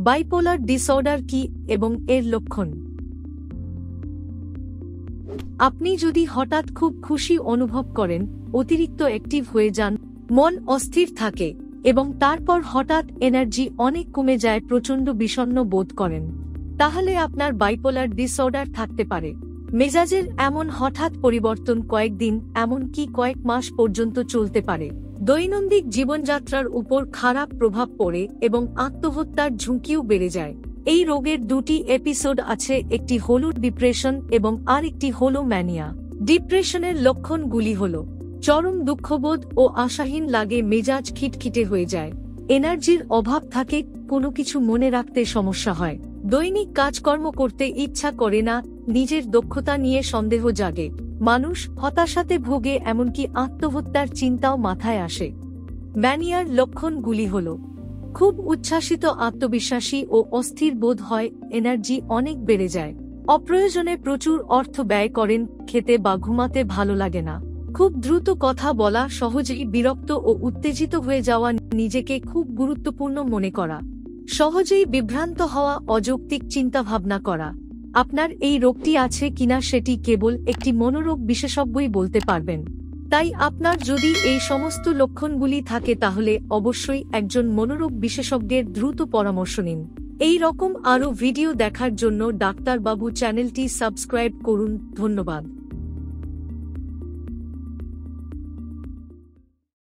Bipolar disorder কি এবং এর লক্ষণ। আপনি যদি হঠাৎ খুব খুশি অনুভব করেন, অতিরিক্ত অ্যাক্টিভ হয়ে যান, মন অস্থির থাকে এবং তারপর হঠাৎ এনার্জি অনেক কমে যায়, প্রচণ্ড বিষণ্ণ বোধ করেন, তাহলে আপনার বাইপোলার ডিসঅর্ডার থাকতে পারে। মেজাজের এমন হঠাৎ পরিবর্তন কয়েকদিন, এমনকি কয়েক মাস পর্যন্ত চলতে পারে। দৈনন্দিন জীবনযাত্রার উপর খারাপ প্রভাব পড়ে এবং আত্মহত্যার ঝুঁকিও বেড়ে যায়। এই রোগের দুটি এপিসোড আছে, একটি হল ডিপ্রেশন এবং আরেকটি হল ম্যানিয়া। ডিপ্রেশনের লক্ষণগুলি হল চরম দুঃখবোধ ও আশাহীন লাগে, মেজাজ খিটখিটে হয়ে যায়, এনার্জির অভাব থাকে, কোনো কিছু মনে রাখতে সমস্যা হয়, দৈনিক কাজকর্ম করতে ইচ্ছা করে না, নিজের দক্ষতা নিয়ে সন্দেহ জাগে, মানুষ হতাশাতে ভোগে, এমনকি আত্মহত্যার চিন্তাও মাথায় আসে। ম্যানিয়ার লক্ষণগুলি হল খুব উচ্ছ্বাসিত, আত্মবিশ্বাসী ও অস্থির বোধ হয়, এনার্জি অনেক বেড়ে যায়, অপ্রয়োজনে প্রচুর অর্থ ব্যয় করেন, খেতে বা ঘুমাতে ভালো লাগে না, খুব দ্রুত কথা বলা, সহজেই বিরক্ত ও উত্তেজিত হয়ে যাওয়া, নিজেকে খুব গুরুত্বপূর্ণ মনে করা, সহজেই বিভ্রান্ত হওয়া, অযৌক্তিক চিন্তাভাবনা করা। আপনার এই রোগটি আছে কিনা সেটি কেবল একটি মনোরোগ বিশেষজ্ঞই বলতে পারবেন। তাই আপনার যদি এই সমস্ত লক্ষণগুলি থাকে তাহলে অবশ্যই একজন মনোরোগ বিশেষজ্ঞের দ্রুত পরামর্শ নিন। এই রকম আরও ভিডিও দেখার জন্য ডাক্তারবাবু চ্যানেলটি সাবস্ক্রাইব করুন। ধন্যবাদ।